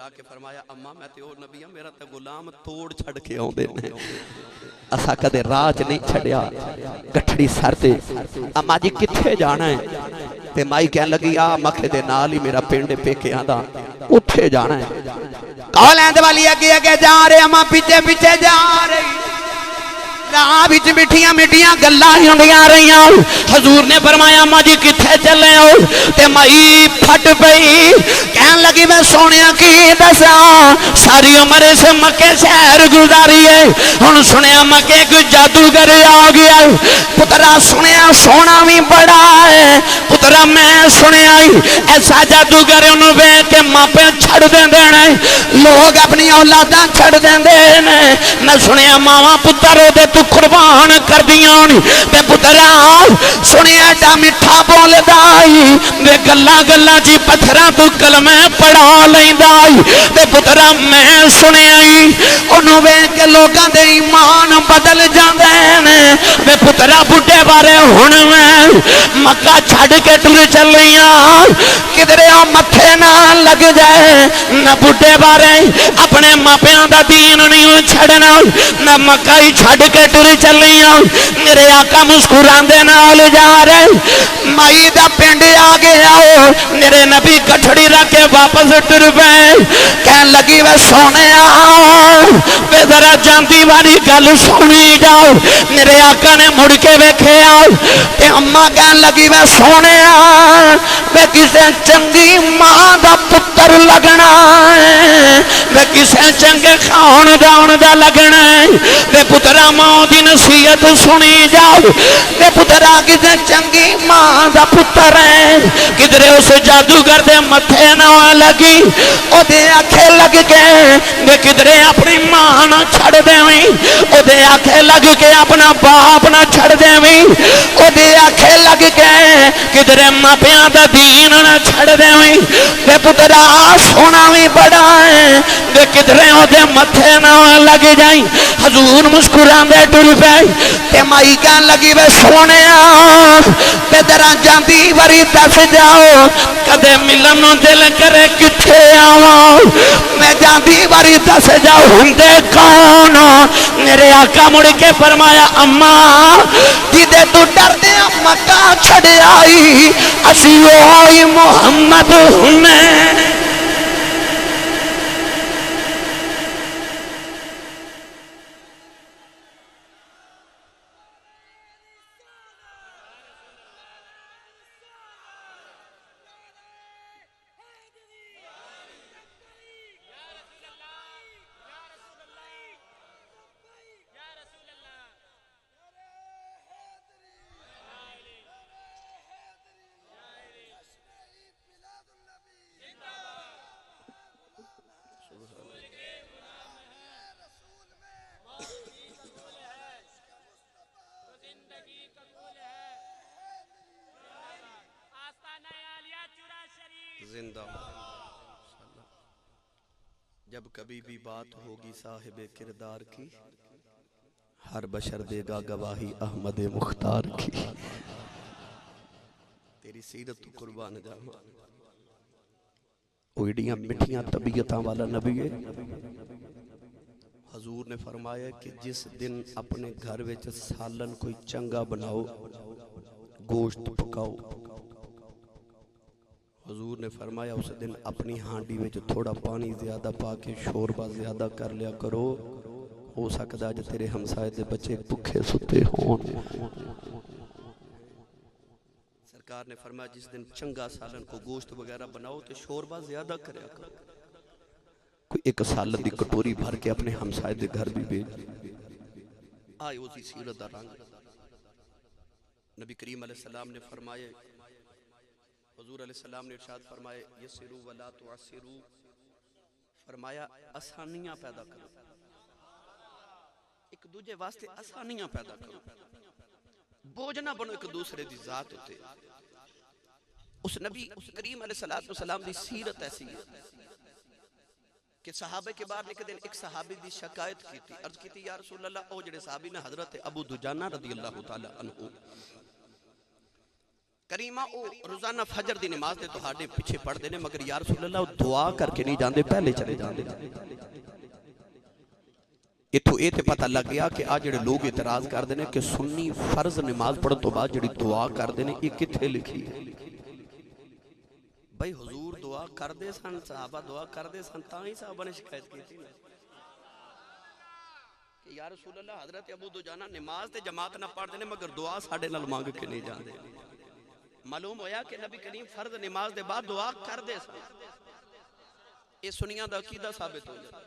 घबरा के फरमाया अम्मा मैं तो नबी हां, मेरा तो गुलाम तोड़ छड़ के आउंदे ने, असा कदे राज नहीं छड़िया। गठड़ी सर ते अम्मा जी किथे जाना है? ते माई कह लगी आ मखे दे नाल ही मेरा पिंड पेकियां दा, उथे जाना है। कॉल ऐंद वाली अगे अगे जा रहे, अम्मा पीछे पीछे जा रही। राह विच मिठियां मिठियां गल्लां होंदियां रहियां। हजूर ने फरमाया अम्मा जी किथे चले हो? ते माई फट पई कहन लगी मैं सोनिया की दसा, सारी उम्र इस मक्के शहर गुजारी है, हुण सुनिया मक्के कोई जादूगर आ गया। पुत्रा सुनिया सोना भी बड़ा है, पुत्रा मैं सुनिया ऐसा जादूगर उन्होंने वेख के मापे छड़ देंदे ने, लोग अपनी औलादा छड़ देंदे ने। मैं सुनिया मावा पुत्र दे तू कुर्बान कर दियां ते पुत्रा सुनिया एडा मिठा बोलदा वे गल्ला गल्ला जी पत्थरां तू कलमे पढ़ा लैंदा ते पुत्रा मैं सुनिया ओनू वेख के लोगां दे ईमान बदल जांदे ने। वे पुत्रा बुढ़े बारे हुण मैं मक्का छड़ के टुर चलियां, किधरे मथे ना लग जाए ना बुढ़े बारे अपने मापियां दा दीन नहीं छड़ना, ना मक्का ही छड़ के टुर चलियां। मेरे आका मुस्कुरांदे नाल जा रहे, माई दा पिंड आ गया, मेरे नबी कठड़ी रख के वापस टुर पे। कह लगी वे सोने वे जरा जाती वाली गल सुनी जाओ। मेरे आका ने मुड़ के वेखे ते अम्मा कह लगी वे सोने वे किसे चंगी मां दा पुत्र लगना है, वे किसे चंगे खानदान दा लगना है। वे पुत्रा मां दी नसीहत सुनी जाओ, वे पुत्रा किसे चंगी मां दा पुत्र है। किधरे उस जादूगर दे मथे ना लगी ओदे आखे लग के, वे किधरे अपनी मां ना छड़ देवी, ओदे आखे लग के अपना बाप ना छड़ देवी, ओदे आखे लग के किधरे मापियां दा दीन ना छड़ देवी। वे पुत्रा सोना भी बड़ा है, वे किधरे ओदे मथे ना लग जाई। हजूर मुस्कुरांदे टुर पे ते माई कहन लगी वे सोने ते जरा जांदी वारी दस जाओ, कदे मिलन नूं दिल करे किथे आवां, मैं जांदी वारी दस जाओ हुंदे कौन? मेरे आका मुड़ के फरमाया अम्मा जिदे तू डरदे मक्का छड़ आई असी ओही मुहम्मद हुन्ने। जिंदा जब कभी भी बात होगी साहिबे किरदार की, हर बशर देगा गवाही अहमद मुख्तार की। तेरी सीरत तो कुर्बान जावा, ओडियां मिठियां तबीयतां वाला नबी है। हजूर ने फरमाया कि जिस दिन अपने घर विच सालन कोई चंगा बनाओ, गोश्त पकाओ, हजूर ने फरमाया उस दिन अपनी हांडी में थोड़ा पानी ज्यादा पा के शोरबा ज्यादा कर लिया करो, हो सकता है तेरे हमसाए दे बच्चे भुखे सुते हों। सरकार ने फरमाया जिस दिन चंगा सालन को गोश्त वगैरह बनाओ तो शोरबा ज्यादा करे करो, कोई एक सालन की कटोरी भर के अपने हमसाए दे घर भी भेज। आए उसी सीरत दा रंग नबी करीम अलैहिस्सलाम ने फरमाए, हुजूर अलैहिस्सलाम ने इरशाद फरमाए यसिरू वला तुअसिरू, फरमाया आसानियां पैदा करो, एक दूजे वास्ते आसानियां पैदा करो, बोझ ना बनो एक दूसरे की जात उते। उस नबी उस करीम अलैहिस्सलाम दी सीरत ऐसी है कि सहाबे के बाद एक दिन एक सहाबी दी शिकायत की थी, अर्ज की थी या रसूल अल्लाह, ओ जेड़े सहाबी ने हजरत अबू दुजाना रदी अल्लाह तआला अन्हु करीमा वो रोजाना फजर की नमाज ते तुहाडे पिछे पढ़ते हैं, मगर या रसूल अल्लाह दुआ करके नहीं जाते, पहले चले जाते। इत्थों ये तो पता लग गया कि आ जिहड़े लोग इतराज करते हैं कि सुन्नी फर्ज नमाज पढ़ने तो बाद जिहड़ी दुआ करते हैं, ये कित्थे लिखी है? भाई हुजूर दुआ करते सन, सहाबा दुआ करते सन, तां ही सहाबा ने शिकायत की थी कि या रसूल अल्लाह हजरत अबू दुजाना नमाज ते जमात ना पढ़ते हैं, मगर दुआ साडे नाल मंग के नहीं जाते। मालूम होया कि नबी करीम फर्ज नमाज के बाद दुआ करते सन। ये सुनिया दा अकीदा साबित हो जाता।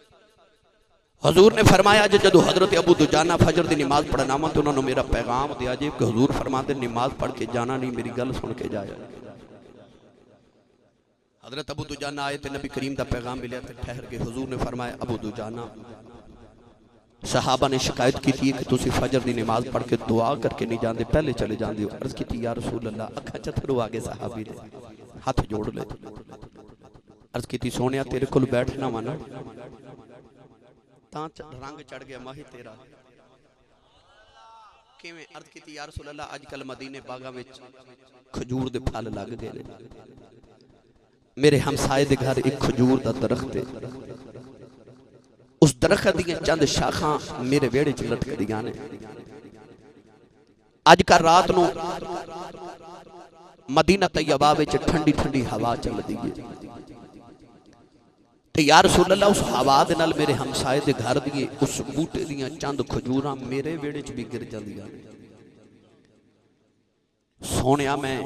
हजूर ने फरमाया जो जदों हजरत अबू दुजाना फजर की नमाज पढ़ना वा तो उन्होंने मेरा पैगाम दिया जे कि हजूर फरमाते नमाज पढ़ के जाना नहीं, मेरी गल सुन के जाया। हजरत अबू दुजाना आए तो नबी करीम का पैगाम मिले तो ठहर के हजूर ने फरमाया अबू दुजाना सहाबा ने शिकायत की थी कि तुसी फजर की नमाज पढ़ के दुआ करके नहीं जाते, पहले चले जाते हो। अर्ज की या रसूल अल्लाह, अखा चथरू आ गए सहाबी ने, हाथ जोड़ ले। अर्ज की सोने तेरे को बैठना वा ना, रंग चढ़ गया माही तेरा किवें? अर्ज की या रसूल अल्लाह, अजकल मदीने बागा में खजूर दे फल लग गए, मेरे हमसाए दे घर एक खजूर दा दरख्त है, उस दरख्त दी चंद शाखा मेरे वेड़े च लटकदियां ने। अजकल रात नूं मदीना तैयबा विच ठंडी ठंडी हवा चलदी है, ते या रसूल अल्लाह उस हवा दे नाल मेरे हमसाए दे घर दी उस बूटे दी चंद खजूरां मेरे वेड़े च भी गिर जांदियां। सोनिया मैं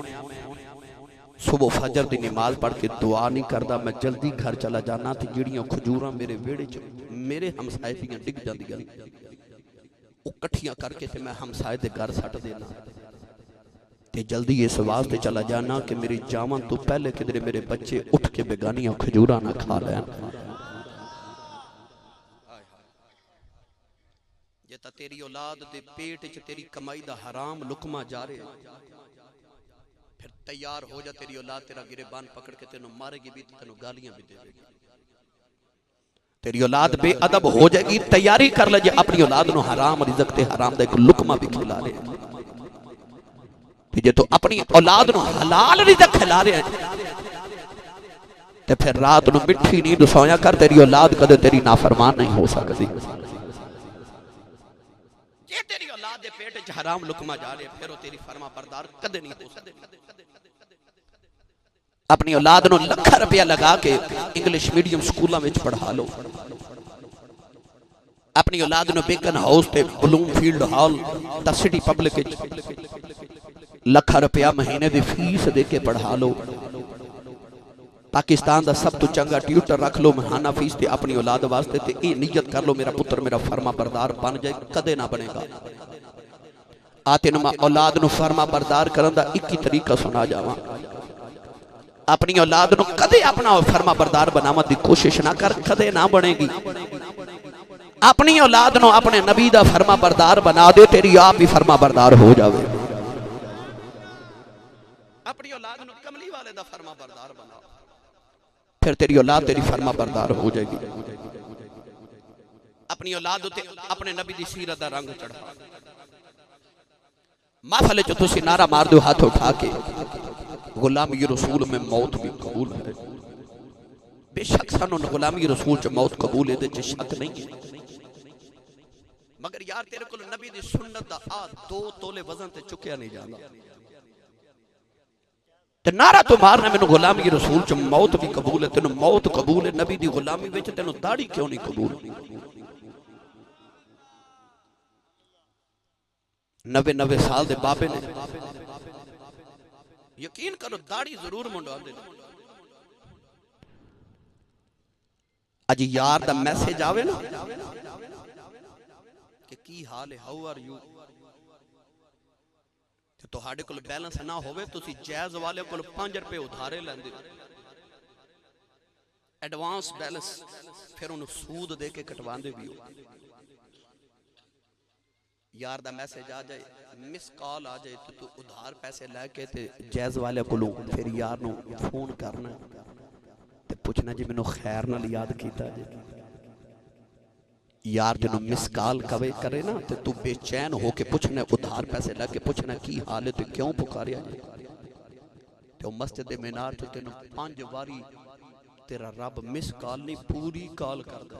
सुबह फजर की नमाज पढ़ के दुआ नहीं करता, मैं जल्दी घर चला जाना तो जिहड़ियां खजूरां मेरे वेड़े च मेरे हमसाए दियां डिग जांदियां वो कट्ठियां करके ते मैं हमसाए दे घर सट देना ते जल्दी इस वास्ते चला जाना कि मेरी जावन तो पहले किधरे मेरे बच्चे उठ के बेगानियां खजूरां ना खा लैन। जे तां तेरी औलाद दे पेट च तेरी कमाई दा हराम लुकमा जा रहा, फिर तैयार हो जा, तेरी औलाद तेरा गिरेबान पकड़ के तेनों मारेगी भी, तेनों गालियां भी देगी। तेरी औलाद बेअदब हो जाएगी, तैयारी कर ले, अपनी औलाद नो हराम रिज़्क ते हराम दा एक लुकमा भी खिला ले। जे तो अपनी औलाद नो हलाल रिज़्क खिला रहे ते फिर रात नु मिठी नींद सोया कर, तेरी औलाद कदे तेरी नाफरमान नहीं हो सकती। जे तेरी औलाद दे पेट च हराम लुकमा जा रहे, फिर वो तेरी फरमा बरदार कदे नहीं हो सकती। अपनी औलाद नु लाख रुपया लगा के इंग्लिश मीडियम स्कूलों में पढ़ा लो, अपनी औलाद नु बेकन हाउस ते Bloomfield hall the city public lakh रुपया महीने की फीस दे के पढ़ा लो। पाकिस्तान का सब तो चंगा ट्यूटर रख लो महाना फीस ते अपनी औलाद वास्ते, ते ये नियत कर लो मेरा पुत्र मेरा फरमा बरदार बन जाए, कदे ना बनेगा। आ तेन मैं औलाद नु फरमा बरदार करन दा एक ही तरीका सुना जावा, अपनी औलाद नु कदे अपना फरमा बरदार बनावन दी कोशिश ना कर, कदे ना बनेगी। अपनी औलाद नु अपने नबी दा फरमा बरदार बना दे, तेरी आप भी फरमा बरदार हो जावे। अपनी औलाद नु कमली वाले दा फरमा बरदार बना, फिर तेरी औलाद तेरी फरमा बरदार हो जाएगी। अपनी औलाद उते अपने नबी दी सीरत दा रंग चढ़ा। महफिल च तुसी नारा मार दो हाथ उठा के, गुलामी रसूल में मौत भी कबूल है। बेशक सानू गुलामी रसूल च मौत कबूल है, च शक नहीं है, मगर यार तेरे को नबी दी सुन्नत दा आ 2 तोले वजन ते चुकया नहीं जाता। नारा तो मारना मैनू गुलामी रसूल च मौत भी कबूल है, तेन मौत कबूल है, नबी दी गुलामी विच तेन दाढ़ी क्यों नहीं कबूल? 90 साल दे बाबे ने यकीन करो दाढ़ी जरूर मुंडवांदे। अज यार दा मैसेज आवे ना कि की हाल है, हाउ आर यू, तुहाडे कोल बैलेंस ना होवे, तुसी जैज वाले कोल 5 रुपए उधारे लेंदे एडवांस बैलेंस, फिर उन्हें सूद दे के कटवांदे भी हो। यार दा मैसेज आ जाए, मिस कॉल आ जाए, तो तू उधार पैसे लैके ते जैज वाले कोलों फिर यार नू फोन करना ते पुछना जी मैनू खैर नाल याद कीता जी। यार तेनों मिस कॉल कवे करे ना तो तू बेचैन होके पूछना, उधार पैसे लैके पूछना की हाल है, तो क्यों पुकारिया जी। तो मस्जिद मीनार च तेन 5 वारी तेरा रब मिस कॉल नहीं पूरी कॉल करदा।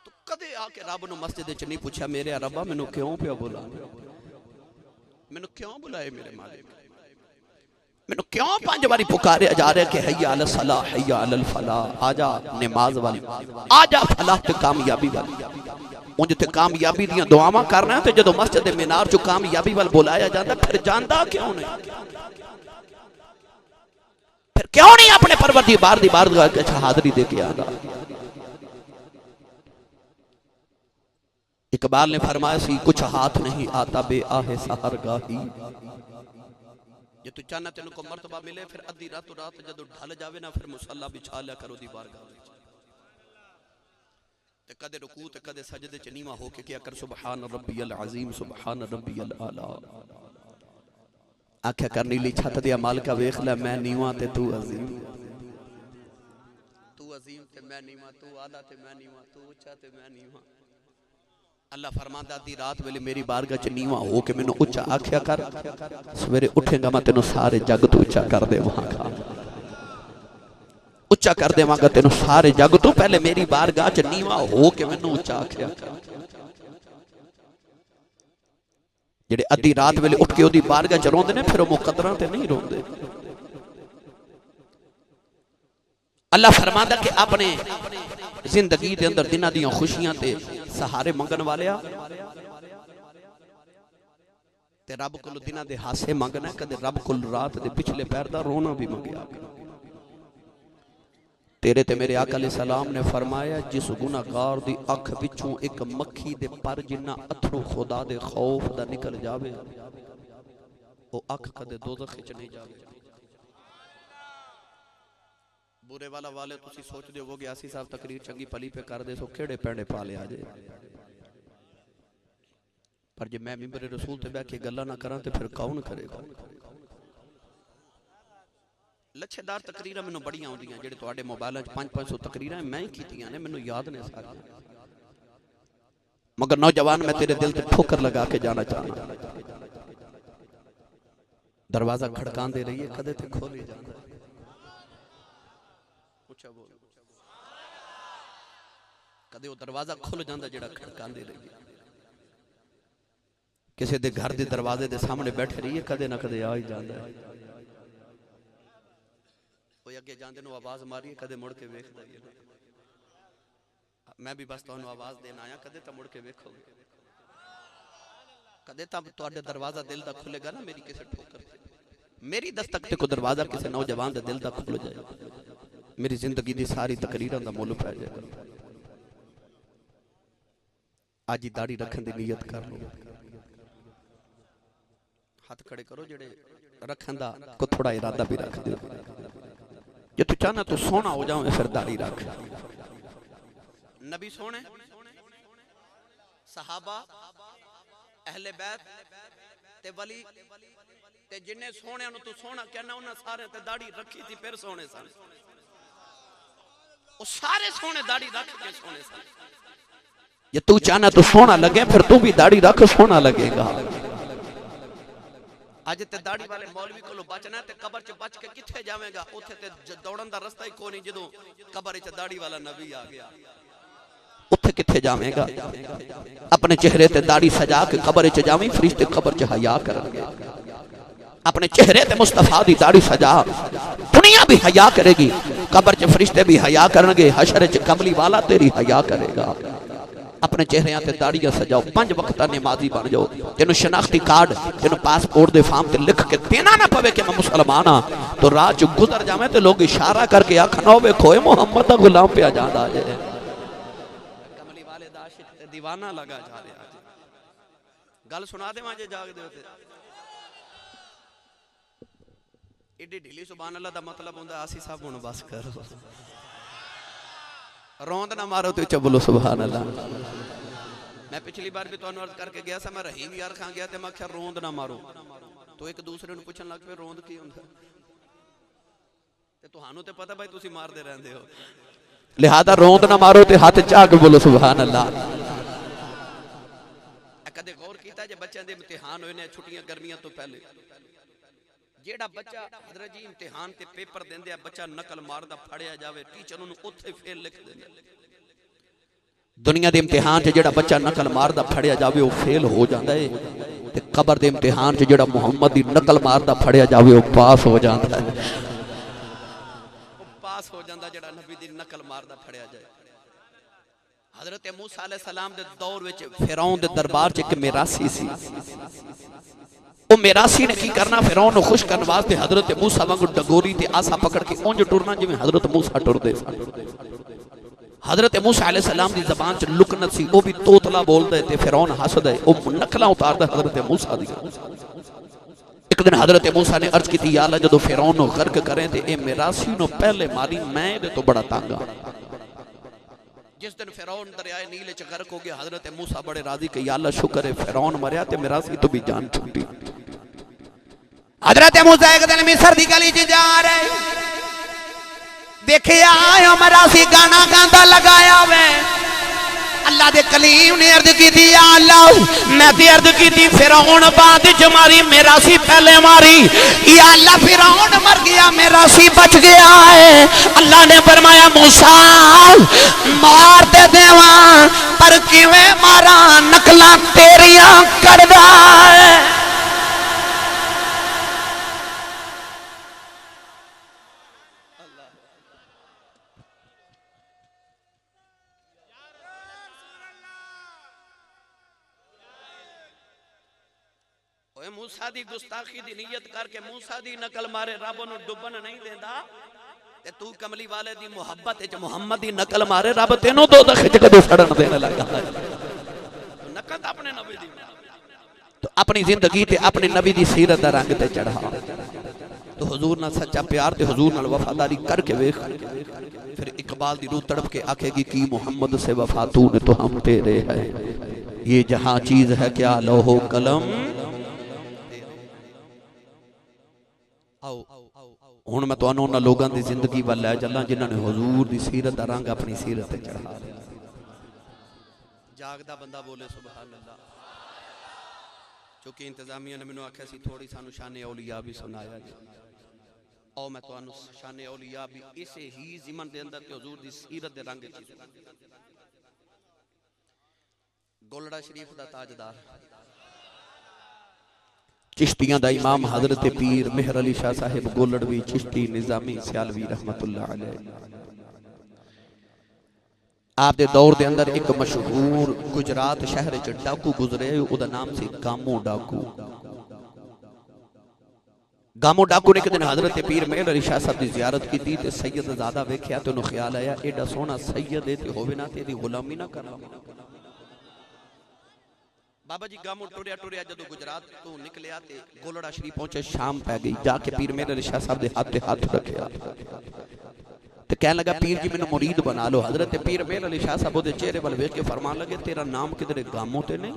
तो कदे आके रब नूं मस्जिद च नहीं पूछा मेरे रब्बा मैनू क्यों पिया बुला, मैनू क्यों बुलाए मेरे मालिक, मैनू क्यों 5 बारी पुकारे जा रहे कि हय्या अल सलाह हय्या अल फलाह, आजा नमाज वाली, आजा फलाह ते कामयाबी वाली। उंज ते कामयाबी दियां दुआवां करना है, तो जदों मस्जिद मीनार चो कामयाबी वाल बुलाया जाता फिर जांदा क्यों नहीं, फिर क्यों नहीं अपने परवरदिगार दी बारगाह च हाज़री दे के आंदा। इकबाल ने फरमाया सी कुछ हाथ नहीं आता बे आहे सहरगाही, जे तू चाहना तेन को मर्तबा मिले फिर अद्धी रातों रात जदों ढल जावे ना फिर मुसल्ला बिछा लिया करो दी बारगाह विच, ते कदे रुकू ते कदे सजदे च नीवा होके क्या कर सुबहान रब्बियल अजीम सुबहान रब्बियल आला। आख्या कर नीली छत दिया मालिका वेख ले मैं नीवा ते तू अजीम, तू अजीम ते मैं नीवा, तू आला ते मैं नीवा, तू ऊंचा ते मैं नीवा। अल्लाह फरमांदा दी रात वेले मेरी बारगाह च नीवा हो के मैनू उच्चा आख्या कर, सवेरे उठेगा मैं तेनू सारे जग तो उच्चा कर देवांगा, उच्चा कर देवांगा तेनू सारे जग तो, पहले मेरी बारगाह च नीवा हो के मैनू उच्चा आख्या कर। जेड़े अद्धी रात वेले उठ के ओदी बारगाह च रोंदे ने फिर वो मुकद्दरां ते नहीं रोंदे। अल्लाह फरमांदा कि अपने जिंदगी दे अंदर दिनां दियां खुशियां ते सहारे मंगन वालिया ते रब कोल दिनां दे हासे मंगना, कदे रब कोल रात दे पिछले पैर दा रोना भी मंगया। तेरे ते मेरे आका अलैहि सलाम ने फरमाया जिस गुनाहगार दी अख विचों एक मक्खी दे पर जिन्ना अथरू खुदा दे खौफ दा निकल जावे वो अख कदे दोज़ख विच नहीं जावे। बुरे वाला वाले तुसी सोचदे होवोगे आसी साहब तकरीर चंगी भली पे कर दे सो खेड़े पैंडे पा लिया जे, पर जे मैं मिंबर रसूल ते बैठ के गल्लां ना करां ते फिर कौन करेगा। लच्छेदार तकरीरां मैनू बड़ियां आउंदियां जेहड़े तुहाडे मोबाइलां च 500 तकरीरां मैं ही कीतियां ने, मैनू याद ने सारियां, मगर नौजवान मैं तेरे दिल ते ठोकर लगा के जाना चाहना। दरवाजा खड़कांदे रहिए कदे ते खोले जांदा, ऊंचा बोल, कदे वो दरवाजा खुल जांदा जेड़ा खड़कांदे रहिए। किसी दे घर दे दरवाजे दे सामने बैठे रहिए कदे ना कदे आ ही जांदा है। कोई अगे जांदे नु आवाज मारिए कदे मुड़ के वेखदा ही है। मैं भी बस तुहानू आवाज देना आया, कदे तो मुड़ के वेखोगे, कदे तब तुहाडे दरवाजा दिल दा खुलेगा ना मेरी किसी ठोकर से, मेरी दस्तक ते को दरवाजा किसी नौजवान दे दिल दा खुल जाए, मेरी जिंदगी दी सारी तकरीरां दा मुल पै जाएगा। आज ही दाढ़ी रखन दी नीयत कर लो, हाथ खड़े करो जेड़े रखन दा को थोड़ा इरादा भी रख दो। जे तू चाहना तू सोना हो जावे फिर दाढ़ी रख। नबी सोने, सहाबा, अहले बैत ते वली ते जिन्ने सोने नु तू सोना कहना उन्हां सारे ते दाढ़ी रखी थी फिर सोने सन, वो सारे सोने दाढ़ी रख के सोने सन। ये तू चाहना तू सोना लगे फिर तू भी दाढ़ी रख सोना लगेगा। अज ते दाढ़ी वाले मौलवी कोलों बचना ते कबर च बच के किथे जावेगा, उथे ते दौड़न दा रास्ता ही कोई नहीं। जदों कबर च दाढ़ी वाला नबी आ गया उथे किथे जावेगा। अपने चेहरे ते दाढ़ी सजा के कबर च जावीं, फरिश्ते कबर च हया करनगे। अपने चेहरे ते मुस्तफा दी दाढ़ी सजा, दुनिया भी हया करेगी, कबर च फरिश्ते भी हया करनगे, हशर च कमली वाला तेरी हया करेगा। अपने चेहरे ते दाढ़ियां सजाओ, 5 वक्त नमाजी बन जाओ। तेन शनाख्ती कार्ड तेन पासपोर्ट के फार्म ते लिख के देना ना पवे कि मैं मुसलमान हाँ, तो राह च गुजर जावे तो लोग इशारा करके आखना होवे खोए मुहम्मद दा गुलाम पिया जांदा जे, कमली वाले दा आशिक ते दीवाना लगा जा रहा है। गल सुना देवां जे जागदे हो ते एडी ढीली सुभान अल्लाह दा मतलब हुंदा आसी साहब हुण बस करो, रोंद ना मारो तो उच्चा बोलो सुभान अल्लाह। मैं पिछली बार भी तुहानू अर्ज करके गया सा, मैं रहीम यार खां गया ते मैं आख्या रोंद ना मारो, तो एक दूसरे नू पुछन लग पे रोंद की हुंदा, ते तुहानू ते पता भाई तुसी मारदे रहंदे हो, लिहाजा रोंद ना मारो ते हाथ चाह के बोलो सुभान अल्लाह। कदे गौर कीता जे बच्चों के इम्तिहान हुए ने छुट्टियां गर्मियां तो पहले जेड़ा बच्चा हजरत जी इम्तिहान ते पेपर देंदे बच्चा नकल मारदा फड़िया जावे टीचर उन्हें उत्थे फेल लिख देंदे दुनिया के इम्तिहान च जेड़ा बच्चा नकल मारदा फड़िया जावे वो फेल हो जाता है ते कबर के इम्तिहान च जेड़ा मुहम्मद की नकल मारदा फड़िया जावे वो पास हो जाता है पास हो जाता जेड़ा नबी दी नकल मारदा फड़िया जाए हजरत मूसा अलैहि सलाम दे दौर विच फिरौन दे दरबार च एक मिरासी सी वो मिरासी ने की करना फिरौन को खुश करने वास्ते हजरत मूसा वांगू डगोरी ते आसा पकड़ के उंज टुरना जिवें हजरत मूसा टुरदे हजरत मूसा अलैहि सलाम दी ज़बान च लुकनत सी वो भी तोतला बोलदे ते फिरौन हसदा है वो नकला उतारदा हजरत मूसा दी एक दिन हजरत मूसा ने अर्ज की या अल्लाह जदों फिरौन नु गर्क करें ते ए मिरासी नु पहले मारी मैं इहदे तो बड़ा तंग हां जिस दिन फिरौन दरियाए नील च गर्क हो गया हजरत मूसा बड़े राजी कि या अल्लाह शुक्र है फिरौन मरया ते मिरासी तो भी जान छुटी हजरत मूसा एक दिन मिस्र दी गली च जा रहे देखिया मिरासी गाना गांदा लगाया वे अल्लाह दे कलीम ने अर्ज की थी या अल्लाह मैं ते अर्ज की थी फिरौन बाद च मारी मिरासी पहले मारी या अल्लाह फिरौन मर गया मिरासी बच गया है अल्लाह ने फरमाया मूसा मार दे देवा पर किवें मारा नकला तेरियां करदा है मूसा दी गुस्ताखी दी नियत करके मूसा दी नकल मारे रब नु डुबन नहीं देंदा ते तू कमली वाले दी मोहब्बत च मुहम्मद दी नकल मारे रब तेनों दो खिच के फड़न देने लगा नकल अपने नबी दी तो अपनी जिंदगी ते अपने नबी दी सीरत दा रंग ते चढ़ा तो हुजूर नाल सच्चा प्यार ते हुजूर नाल वफादारी करके वेख फिर इकबाल दी रूह तड़प के आखेगी कि मोहम्मद से वफा तूने तो हम तेरे है ये जहां चीज है क्या लोहो कलम हुण मैं तुहानू उन्हां लोगां दी जिंदगी वल लै चलां जिन्हां ने हुजूर दी सीरत दा रंग अपनी सीरत ते चढ़ा जागदा बंदा बोले सुभान अल्लाह क्योंकि इंतजामिया ने मैनू आख्या सी थोड़ी सानू शाने औलिया भी सुनाया आओ मैं तुहानू शाने औलिया भी इसे ही ज़िमन दे अंदर ते हुजूर दी सीरत दे रंग च गोलड़ा शरीफ दा ताजदार चिश्तियां दा इमाम हजरत पीर मेहर अली शाह साहिब गोलड़वी चिश्ती निजामी सियालवी रहमतुल्लाह अलैह आप दे दौर दे अंदर एक मशहूर गुजरात शहर च डाकू गुजरे उहदा नाम सी गामो डाकू गामो डाकू ने एक दिन हजरत पीर मेहर अली शाह साहब की जियारत की ते सैयद ज़ादा वेख्या ते उन्हें ख्याल आया एडा सोहना सैयद है ते होवे ना ते दी गुलामी ना करा बाबा जी गामो टुरिया टुरिया जदों गुजरात तो निकलिया ते गोलड़ा शरीफ पहुंचे शाम पै गई जाके पीर मेहर अली शाह साहब दे हाथ ते हाथ रखिया ते कहने लगा पीर जी मैनू मुरीद बना लो हजरत पीर मेहर अली शाह साहब ओदे चेहरे वाल वेख के फरमान लगे तेरा नाम किधरे गामो ते नहीं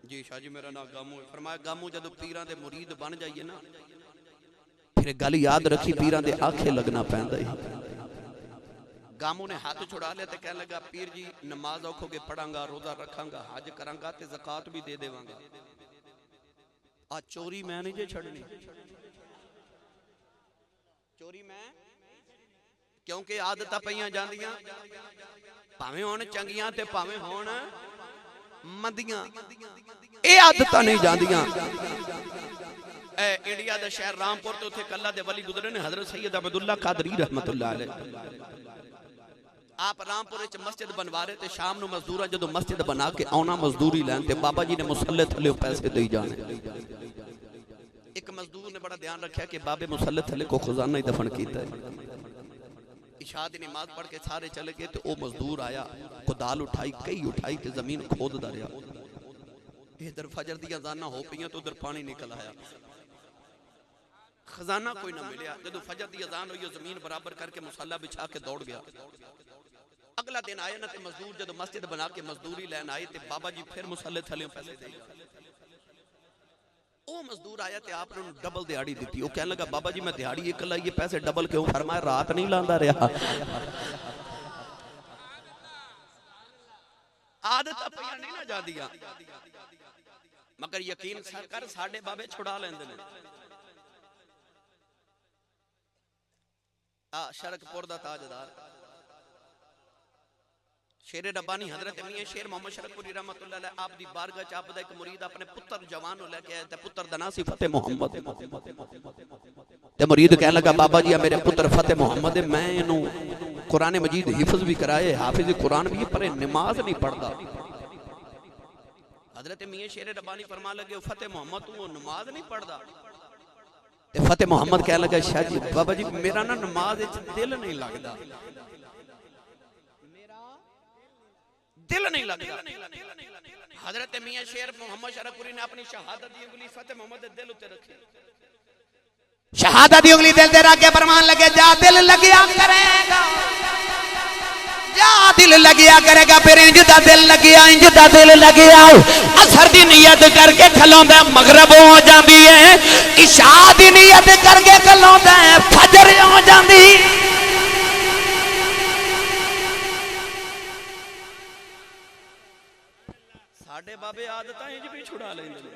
जी शाह जी मेरा नाम गामो है फरमाया गामो जदों पीरां दे मुरीद बन जाइए ना फिर गल याद रखी पीरां दे आखे लगना पैंदा है गामू ने हाथ छुड़ा लिया तो कहने लगा पीर जी नमाज औखोगे पढ़ांगा रोजा रखांगा हज करांगा ते ज़कात भी दे देवांगा आ चोरी मैं नहीं जे छड़नी चोरी मैं क्योंकि आदतां पईयां जांदियां भावें होण चंगियां ते भावें होण मंदियां ए आदतां नहीं जांदियां इंडिया दा शहर रामपुर ते उत्थे कल्ला दे वली गुजरे ने हजरत सैयद अब्दुल्ला कादरी रहमतुल्लाह अलैह आप रामपुर च मस्जिद बनवा रहे थे शाम नू मजदूर जो मस्जिद बना के आना मजदूरी लैन ते बाबा जी ने मुसल्ले थले पैसे दे जाने एक मजदूर ने बड़ा ध्यान रखा कि बाबे मुसल्ले थले को खजाना ही दफन किया इशा दी नमाज पढ़ के सारे चले गए तो वो मजदूर आया कुदाल उठाई कई उठाई ते जमीन खोददा रहा इधर फजर दी अजाना हो पईयां तो उधर पानी निकल आया खजाना कोई ना मिलिया जदों फजर दी अजान हुई जमीन बराबर करके मुसल्ला बिछा के दौड़ गया अगला दिन आए ना ते मजदूर जदों मस्जिद बना के मजदूरी लैन आए ते बाबा जी फिर मुसल्ले थले पैसे दे ओ मजदूर आया ते आपने डबल दिहाड़ी दी वो कहने लगा बाबा जी मैं दिहाड़ी एक लाई पैसे डबल क्यों फरमाया रात नहीं लांदा रहा आदत पईयां नहीं ना जादियां, मगर यकीन कर साडे बाबे छुड़ा लेंदे ने। शरकपुर दा ताजदार शेरे रब्बानी हजरत मियां शेर मोहम्मद शरकपुरी रहमतुल्लाह अलैह आप दी बारगाह च आपदा एक मुरीद अपने पुत्र जवान नु लेके आया ते पुत्र दा नाम सी फतेह मोहम्मद। ते मुरीद कहने लगा बाबा जी मेरे पुत्र फतेह मोहम्मद है, मैं इनु कुरान मजीद हिफ्ज भी कराए, हाफिज कुरान भी, पर नमाज नहीं पढ़दा। हजरत मियां शेर रब्बानी फरमा लगे फतेह मोहम्मद तू नमाज नहीं पढ़दा? ते फतेह मोहम्मद कहने लगा शाह जी बाबा जी मेरा ना नमाज विच दिल नहीं लगदा, दिल नहीं लगता। हजरत मियां शेर मोहम्मद शरकपुरी ने अपनी शहादत दी उंगली फतेह मोहम्मद दे दिल उते रखी, शहादत दी उंगली दिल ते रख के फरमान लगे जा दिल लगया करेगा, जा दिल लगया करेगा, फिर इंज दा दिल लगया, इंज दा दिल लगया, असर दी नियत करके खलोंदा मगरिब हो जांदी है, इशा दी नियत करके खलोंदा फजर हो जांदी। साडे बाबे आदतां इंज भी छुड़ा लेंदे ने।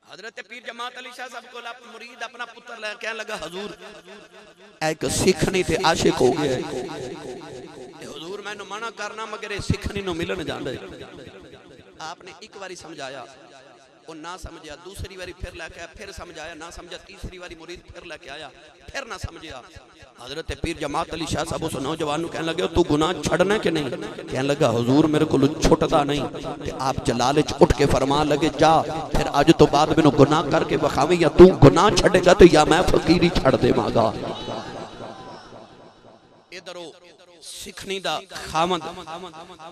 हजरत पीर जमात अली शाह साहब को मुरीद अपना पुत्र ले कहने लगा हजूर एक सिखनी ते आशिक हो गया है, हजूर मैनू मना करना मगर ये सिखनी नु मिलन जांदा है। आपने एक बारी समझाया वो ना समझा, दूसरी बारी फिर लेके आया, फिर समझाया ना समझा, तीसरी बारी मुरीद फिर लेके आया, फिर ना समझा। हजरत पीर जमात अली शाह साहब उस नौजवान कहने लगे तू गुनाह छड़ना कि नहीं? कहने लगा हुजूर मेरे को छुटता नहीं। ते आप जलाल च उठ के फरमा लगे जा फिर अज तो बाद मैनू गुनाह करके विखावी, या तू गुनाह छड़ेगा तो या मैं फकीरी छड़ देवांगा। इधरो सिखनी दा खामद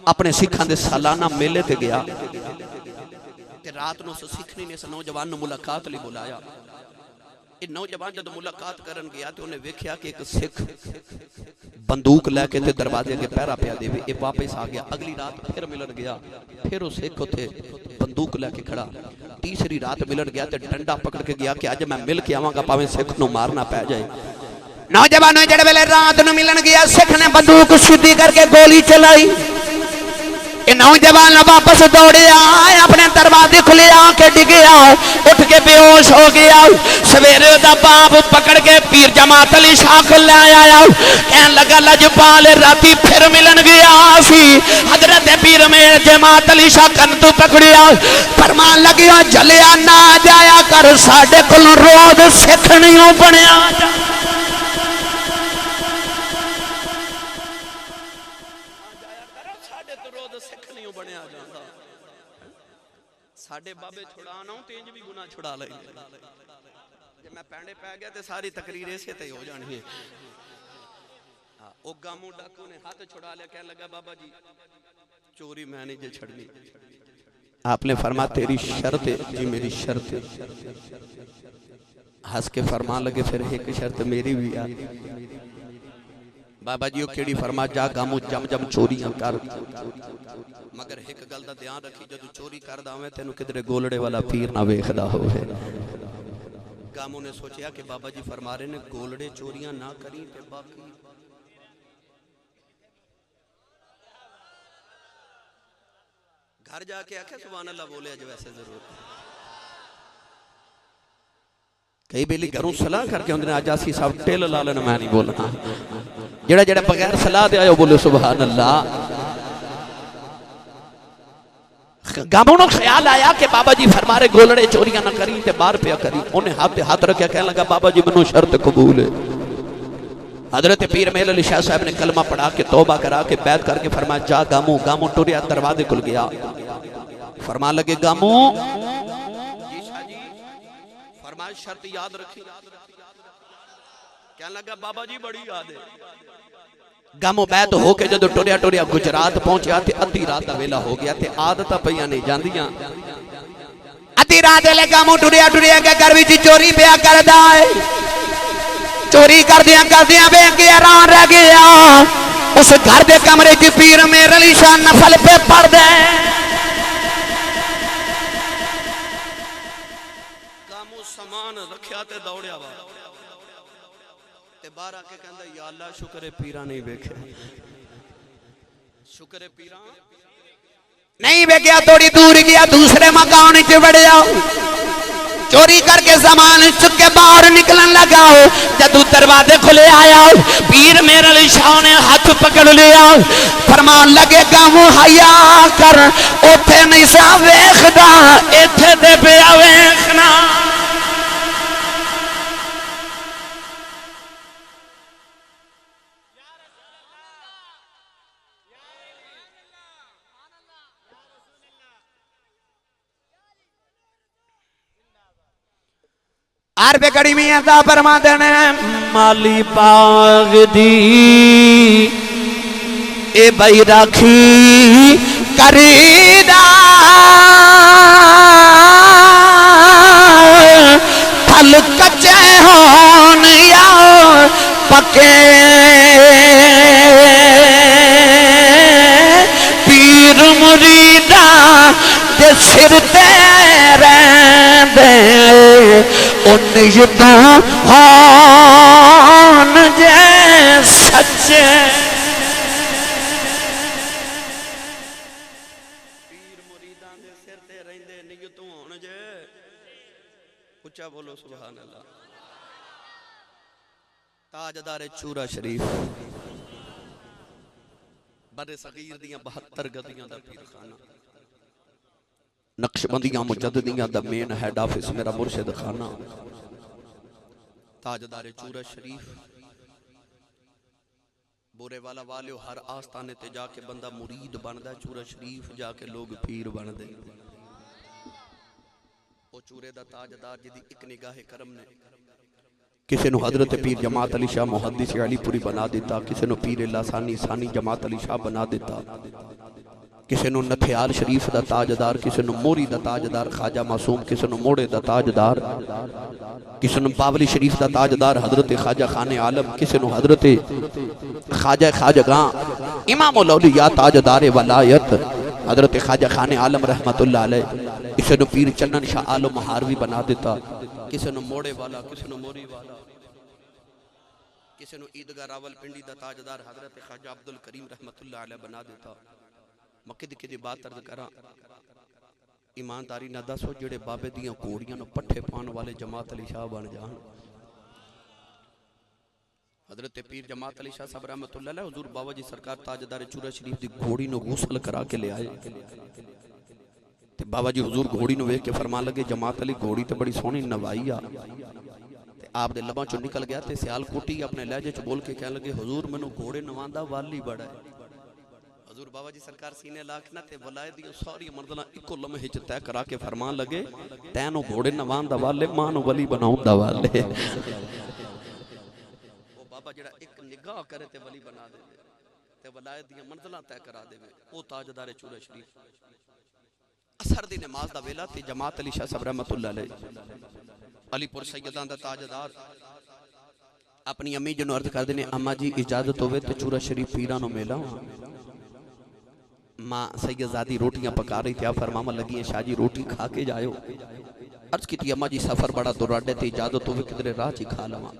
अपने सिखां दे सालाना मेले ते गया ते रात नु सिखनी ने इस नौजवान नु मुलाकात लई बुलाया। ये नौजवान जब मुलाकात करन गया तो उन्हें वेख्या कि एक सिख बंदूक लैके ते दरवाजे अगे पहरा पिया देवे। ये वापस आ गया, अगली रात फिर मिलन गया, फिर वो सिख उथे बंदूक लैके खड़ा। तीसरी रात मिलन गया तो डंडा पकड़ के गया कि अज मैं मिल के आवांगा भावें सिख नु मारना पै जाए। नौजवान जेड़े वेले रात नु मिलन गया सिख ने बंदूक सीधी करके गोली चलाई। नौजवान वापस दौड़िया अपने दरवाजे खुले आके डिगया, उठ के बेहोश हो गया। सवेरे दा बाप पकड़ के पीर जमात अली शाह को ले आया, कहने लगा लजपाल राती फिर मिलन गया सी। हजरत पीर में जमात अली शाह कन तू पकड़िया, फरमान लगिया जलिया ना जाया कर, साडे कोल रोज सिख नहीं बनया। साडे बाबे छुड़ाना ते इंज भी गुनाह छुड़ा ले। जे मैं पैंडे पै गया ते सारी तकरीर इसे ते हो जानी है। हां ओ गामू डाकू ने हाथ छुड़ा लिया, कहने लगा बाबा जी चोरी मैं नहीं जे छड़नी। आपने फरमाया तेरी शर्त है जी? मेरी शर्त है। हंस के फरमान लगे फिर एक शर्त मेरी भी आ। बाबा जी केड़ी? फरमा जा गामू जम जम चोरियां कर, मगर एक गल दा ध्यान रखी जदों चोरी करदा होवे तैनू किधरे गोलड़े वाला पीर ना वेखदा होवे। गामू ने सोचा कि बाबा जी फरमा रहे ने गोलड़े चोरियां ना करी ते बाकी घर जाके आखे सुभान अल्लाह बोले अज वैसे जरूर। कई बेली घरों सलाह करके आंदे अज असीं सब टिल ला लेना, मैं नहीं बोलना। जेड़ा जेड़ा बगैर सलाह दे आयो बोले सुभान अल्लाह। गामों नु ख्याल आया कि बाबा जी फरमा रहे गोलड़े चोरियां ना करी ते बाहर पिया करी। उन्हें हाथ रखा, कहने लगा बाबा जी मैनू शर्त कबूल है। हजरत पीर मेल अली शाह साहब ने कलमा पढ़ा के तौबा करा के बैत करके फरमाया जा गामू। गामू टुरिया दरवाजे खुल गया, फरमा लगे गामू जी शाह जी फरमाया शर्त याद रखी। कहने लगा बाबा जी बड़ी याद है। गामो बैत हो के जदों टुरिया टुरिया गुजरात पहुंचा ते अद्धी रात दा वेला हो गया ते आदत पईयां नहीं जांदियां। अद्धी रात वेले गामो टुरिया टुरिया के घर विच चोरी पिया करदा है। चोरी करदियां करदियां वे के हैरान रह गया। उस घर दे कमरे च पीर मेर अली शाह नफल पे पढ़दे। गामो सामान रखया ते दौड़िया वा बाहर आके कहंदा या अल्लाह शुक्र है पीरा नहीं वेखे। शुक्र है पीरा नहीं वेख्या, थोड़ी दूर गया दूसरे मकान च वड़िया, चोरी करके सामान चुक के बाहर निकलन लगा। जदू दरवाजे खुले आया, पीर मेरे अली शाह ने हाथ पकड़ लिया, फरमान लगे गाँव हया कर, उथे नहीं सा वेखदा, इथे ते पिया वेखना। आर पे कड़ी में ऐसा फरमा देने माली बाग दी ए भाई राखी करीदा फल कच्चे होन या पके, पीर मुरीदा दे सिर ते रहंदे तो होन जे सच्चे। पीर मुरीदां दे सिर ते रहिंदे नियत होन जे, उच्चा बोलो सुभान अल्लाह। ताजदारे चूरा शरीफ बड़े सगीर दियां 72 गदियां दा पीर खाना, नक्शबंदियां मुजद्दिदियां दा मेन हेड ऑफिस मेरा मुर्शिद खाना, ताजदारे चूरा शरीफ। बुरे वाला वाले हर आस्थाने ते जाके बंदा मुरीद बनदा, चूरा शरीफ जाके लोग पीर बनदे। ओ चूरे दा ताजदार जिदी एक निगाहे करम ने किसी ने हजरत पीर जमात अली शाह मुहद्दिस अलीपुरी बना दिता, किसी ने पीर लासानी सानी जमात अली शाह बना दिता, किसी ने नथियाल शरीफ दा ताजदार, किसी ने मोरी दा ताजदार ख्वाजा मासूम, किसी ने मोड़े दा ताजदार, किसी ने बावली शरीफ दा ताजदार हजरत ख्वाजा खाने आलम, किसी ने हजरत ख्वाजा खाजगां इमामुल औलिया ताजदार वलायत हजरत ख्वाजा खाने आलम रहमतुल्लाह अलैह, किसी ने पीर चन्नन शाह आलम हारवी बना देता, किसी ने मोड़े वाला, किसी ने मोरी वाला, किसी ने ईदगाह रावलपिंडी दा ताजदार हजरत ख्वाजा अब्दुल करीम रहमतुल्लाह अलैह बना देता। मक्के की बात अर्ज करा, ईमानदारी ना दसो जेड़े बाबे दियां घोड़ियां पट्ठे पाने वाले जमात अली शाह बन जान। हजरत पीर जमात अली शाह साहब रहमतुल्लाह अलैह हुजूर बाबा जी सरकार ताजदार चूरा शरीफ दी घोड़ी नु गुसल करा के ले आए, ते बाबा जी हुजूर घोड़ी नु वेख के फरमान लगे जमात अली घोड़ी ते बड़ी सोहनी नवाई आ। ते आप दे लबां चों निकल गया ते सियालकोटी अपने लहजे च बोल के कहन लगे हुजूर मैनू घोड़े नवांदा वाली बड़ा है। हुजूर बाबा जी सरकार सीने लाखना ते वलायत दी सारी मर्दना इको लम्हे च तय करा के फरमान लगे तैनू घोड़े नवांदा वाले मां नू वली बनाउंदा वाले। ओ बाबा जेड़ा एक निगाह करे ते वली बना दे ते वलायत दी मंजिलां तय करा देवे, ओ ताजदार चूरा शरीफ। असर दी नमाज दा वेला ते जमात अली शाह साहब रहमतुल्लाह अलैह अलीपुर सैयदां दा ताजदार अपनी अम्मी जी नू अर्ज करदे ने अम्मा जी इजाजत होवे ते चूरा शरीफ पीरां नू मिलां। मां सैयदादी रोटियां पका रही थी, आप फरमावा लगी शाह जी रोटी खा के जाओ। अर्ज की अम्मा जी सफर बड़ा दुराडे ते इजाजत होवे किधरे राह च खा लवां।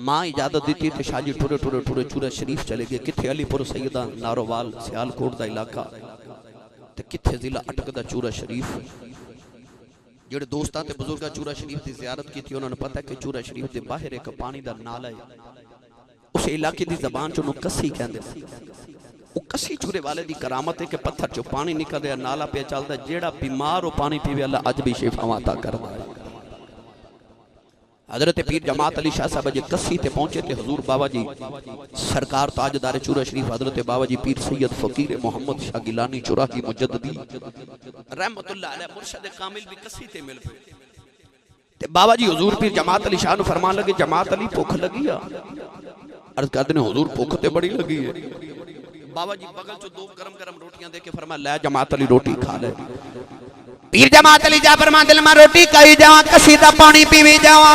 मां इजाजत दी तो शाह जी टुरे टुरे टुरे चूरा शरीफ चले गए। किथे अलीपुर सैयदा नारोवाल सियालकोट का इलाका ते किथे जिला अटक दा चूरा शरीफ। जेड़े दोस्तां ते बुजुर्गां चूरा शरीफ की जियारत की थी उन्होंने पता कि चूरा शरीफ के बाहर एक पानी का नाला है, उस इलाके की जबान चो कस्सी कहते। कसी चूरे वाले की करामत है कि पत्थर चो पानी निकल रहा, नाला पे चलता, जेड़ा बीमार हो पानी पीवे अल्लाह अज भी शिफावां अता करदा है। हजरत पीर जमात अली शाह साहब जी कस्सी ते पहुंचे ते हुजूर बाबा जी सरकार ताजदार चूरा शरीफ हजरत बाबा जी पीर सैयद फकीर मोहम्मद शाह गिलानी चुरा की मुजद्दी रहमतुल्लाह अलैह मुर्शिद कामिल भी कस्सी ते मिल पे ते बाबा जी हुजूर पीर जमात अली शाह नु फरमान लगे जमात अली भुख लगी आ। अर्ज करदे ने हुजूर भुख ते बड़ी लगी है। बाबा जी बगल चो दो गरम गरम रोटियां दे के फरमाया ले जमात अली रोटी खा ले। पीर जमात अली जा फरमा दिल में रोटी खाई जावा, कसी दा पानी पीवी जावा।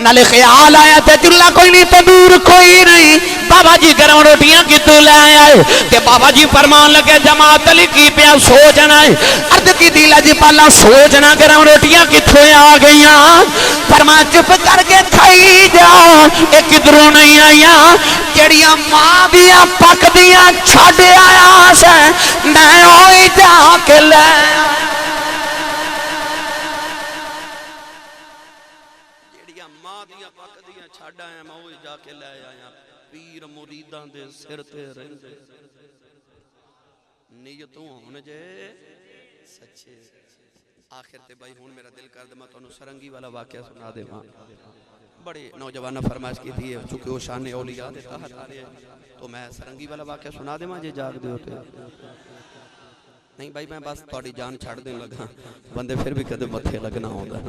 नाले ख्याल आया ते चुल्ला कोई नहीं, तंदूर कोई नहीं, बाबा जी गरम रोटियां कितों ले आए। ते बाबा जी फरमान लगे जमात अली की पिया सोचना है। अर्ज की दिला जी पाला सोचना गरम रोटियां कितों आ गईयां। फरमा चुप करके खाई जा, ये किधरों नहीं आईया, जड़ियां मां दियां पकदियां छड़ आया से मैं ओही जाके ले जड़ियां मां दियां पकदियां छड़ आया मैं ओही जाके ले आया पीर मुरीदां दे सिर ते रहिंदे नीयतों होण जे सच्चे आखिर ते भाई हुण मेरा दिल कर दे मैं तुहानू सरंगी वाला वाकया सुना देवां बड़े नौजवान फरमाइश की थी चूंकि वो शान औलिया दे तहत आ रहे तो मैं सरंगी वाला वाकया सुना देवां जे जाग दे होते नहीं भाई मैं बस थोड़ी जान छड़ देन लगा बंदे फिर भी कदे मथे लगना होंदा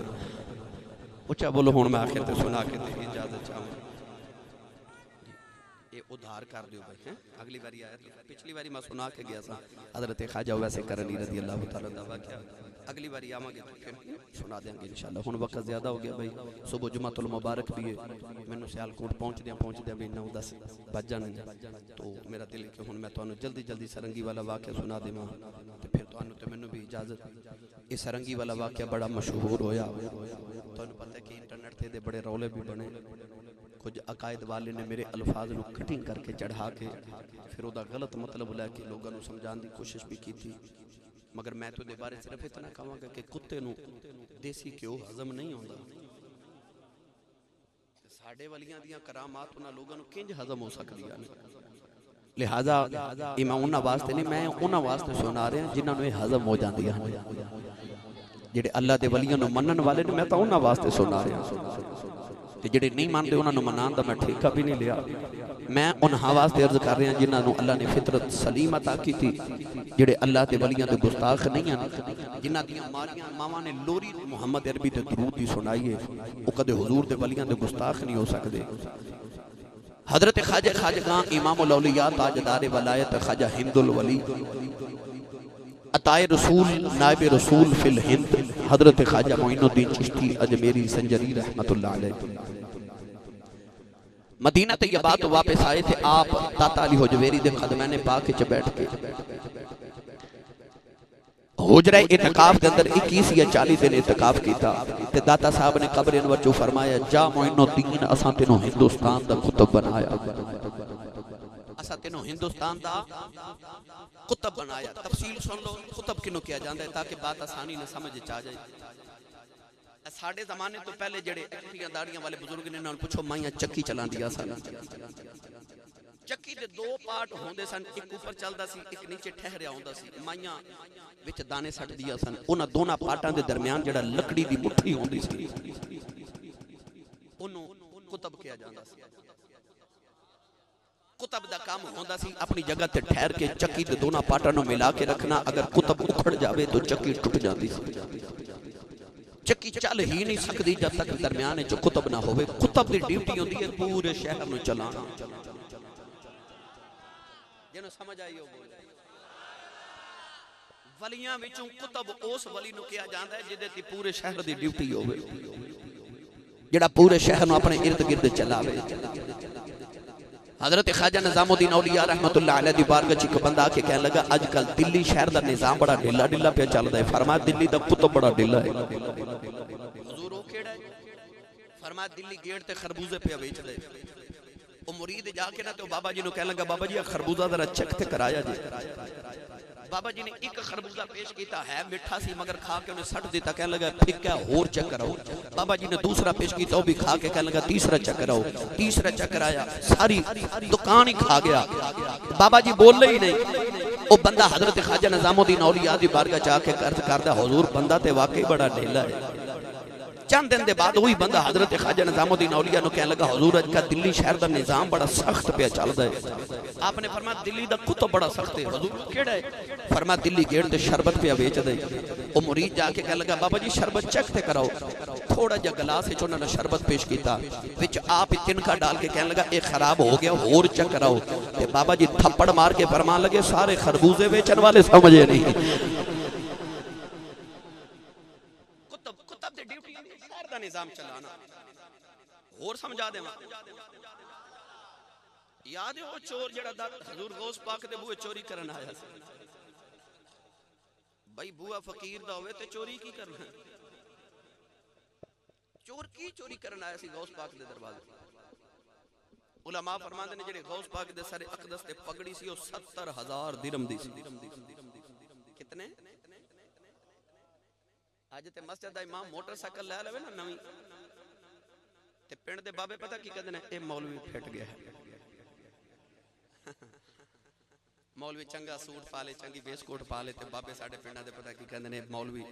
उच्चा बोलो हुण मैं आखिर ते सुना के इजाजत चाहूं ये उधार कर दियो भाई हैं अगली बारी आया तो पिछली बारी मैं सुना के गया था हजरत ख्वाजा वैसे करनी रज़ी अल्लाह तआला दा वाकया अगली बारी आवांगे तो फिर सुना देंगे इंशाल्लाह हुण वक्त ज़्यादा हो गया भाई सुबह जुमातुल मुबारक भी है मैनू सियालकोट पहुंचदे भी 9-10 बज जाने तो मेरा दिल कि हुण मैं तुहानू जल्दी जल्दी सरंगी वाला वाकया सुना देवां ते फिर तुहानू ते मैनू भी इजाजत ये सरंगी वाला वाकया बड़ा मशहूर होया तुहानू पता है कि इंटरनेट ते बड़े रौले भी बने कुछ अकायद वाले ने मेरे अल्फाज को कटिंग करके चढ़ा के फिर उसका गलत मतलब लैके लोगों को समझाने की कोशिश भी की थी मगर मैं तो बारे सिर्फ इतना कहूँगा कि कुत्ते नूं देसी घ्यो हजम नहीं होता साडे वलियां दियां करामात उन्हां लोगों को किंज हजम हो सकती है लिहाजा ये मैं उन्हां वास्ते नहीं मैं उन्हां वास्ते सुना रहा जिन्हां नूं हजम हो जाती है जिहड़े अल्लाह दे वलियां नूं मनन वाले ने मैं तो उन्हां वास्ते सुना रहा ते जिहड़े नहीं मानते उन्होंने मनाने का मैं ठेका भी नहीं लिया मैं उन्हां वास्ते अर्ज कर रहा जिन्होंने अल्लाह ने फितरत सलीम अता की थी जिहड़े अल्लाह के वलियां दे गुस्ताख नहीं हैं जिन्हां दियां मारियां मावां ने लोरी मुहम्मद अरबी ते दरूद दी सुनाई है वो कदे हुजूर दे वलियां दे गुस्ताख नहीं हो सकते हजरत ख्वाजा खाजगां इमामुल औलिया ताजदार वलायत ख्वाजा हिंदुल वली अताए रसूल नायब रसूल फिल हिंद हजरत ख्वाजा मोइनुद्दीन चिश्ती अजमेरी संजरी रहमतुल्लाह अलैह मदीना तैयबा तो वापस आए थे आप दाता अली हुजवेरी दे खदमैने पाक च बैठ के हुजरा इतिकाफ के अंदर 21 या 40 दिन इतिकाफ कीता ते दाता साहब ने कब्र अनवर चो फरमाया जा मोइनुद्दीन असां तेनों हिंदुस्तान दा कुतुब बनाया असा तेनों हिंदुस्तान दा कुतुब बनाया तफसील सुन लो कुतुब किनू किया जाता है ताकि बात आसानी ने समझ आ जाए साडे जमाने तो पहले जेड़े अखियां दाड़ियां वाले बुजुर्ग ने उन्होंने पूछो माइयां चक्की चलांदियां सन चक्की दे दो पार्ट होंदे सन एक ऊपर चलदा सी एक नीचे ठहरिया होंदा सी माइयां विच दाने सटदियां सन उन्हां दोना पार्टां दे दरमियान जेड़ा लकड़ी दी मुट्ठी होंदी सी ओनू कुतुब किया जांदा सी कुतब दा काम होंदा सी अपनी जगह ते ठहर के चक्की दे दोना पार्टां नूं मिला के रखना अगर कुतब उखड़ जावे तो चक्की टूट जाती सी चक्की चल ही नहीं सकती जब तक दरमियान च कुतब ना होवे कुतब दी ड्यूटी होंदी है पूरे शहर नूं चलाना जिन्हों समझ आई हो वलियां विचों कुतब उस वली नूं किया जांदा है जिहदे ते पूरे शहर दी ड्यूटी होवे जिहड़ा पूरे शहर नूं अपने इर्द गिर्द चलावे हजरत ख्वाजा निजामुद्दीन औलिया रहमतुल्लाह अलैह दी बारगाह च एक बंदा आके कहने लगा आजकल दिल्ली शहर दा निजाम बड़ा ढिला ढिला पे चलदा है फरमाया दिल्ली दा कुतुब बड़ा ढिला है हुजूर ओ केड़ा है फरमाया दिल्ली गेट ते खरबूजे पे बेचदे ओ मुरीद जाके ना तो बाबा जी नु कहने लगा बाबा जी खरबूजा जरा चख ते कराया जी बाबा जी ने एक खरबूजा पेश किया है मिठा सी मगर खा के उन्हें सट दिता कहने लगा फिक्का होर चेक कराओ बाबा जी ने दूसरा पेश किया वो भी खा के कहने लगा तीसरा चेक कराओ तीसरा चेक कराया सारी दुकान ही खा गया बाबा जी बोल ही नहीं वो बंदा हजरत ख्वाजा निजामुद्दीन औलिया दी बारगाह जाके अर्ज करदा हुजूर बंदा ते वाकई बड़ा ढीला है चंद दिन के बाद वही बंदा हजरत ख्वाजा निजामुद्दीन औलिया नु कहने लगा हुजूर अज का दिल्ली शहर का निजाम बड़ा सख्त पे चलदा है आपने फरमाया दिल्ली दा कुतुब बड़ा सख्त है हुजूर केड़ा है फरमाया दिल्ली गेट ते शरबत पे बेचदे ओ मुरीद जाके कहने लगा बाबा जी शरबत चख ते कराओ थोड़ा जा गिलास विच उन्होंने शरबत पेश किया विच आप ही तिनका डाल के कहने लगा ये खराब हो गया होर चख कराओ ते बाबा जी थप्पड़ मार के फरमान लगे सारे खरबूजे बेचन वाले समझे नहीं निजाम चलाना और समझा देवा याद है वो चोर जड़ा हजूर गौस पाक दे बूहे चोरी करन आया सी भाई बूआ फकीर दा होवे ते चोरी की करना चोर की चोरी करन आया सी गौस पाक दे दरवाजे उलमा फरमाते ने जेड़े गौस पाक दे सर अकदस ते पगड़ी सी 70,000 दिरहम दी सी। कितने अज ते मस्जिद दा इमाम मोटरसाइकिल लै लवे ना नवी ते पिंड दे बाबे पता की कहंदे ने ए मौलवी फिट गया है। मौलवी चंगा सूट पा ले चंगी वेस्टकोट पा ले ते बाबे साडे पिंडां दे पता की कहंदे ने मौलवी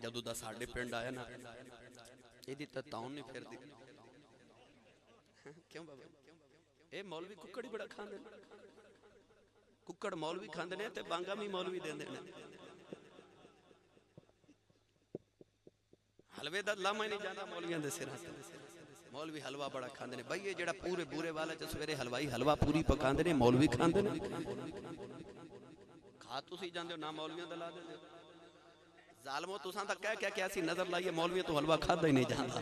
जदों दा साडे पिंड आया ना इहदी ते तौन नहीं फिरदी। क्यों बाबा ए मौलवी कुकड़ ही बड़ा खांदे ने। कुकड़ मौलवी खांदे ने ते बांगा भी मौलवी देंदे ने। हलवे दा लामा ही नहीं जाता मौलवियां दे सिरां ते। मौलवी हलवा बड़ा खांदे ने। भाई ये जेड़ा पूरे बुरे वाले च सवेरे हलवाई हलवा पूरी पकांदे ने मौलवी खांदे ने। खा तुसी जांदे हो ना मौलवियां दा ला देंदे हो। जालमो तुसां तां कह क्या सी नजर लाइए मौलवियां तो हलवा खादा ही नहीं जाता।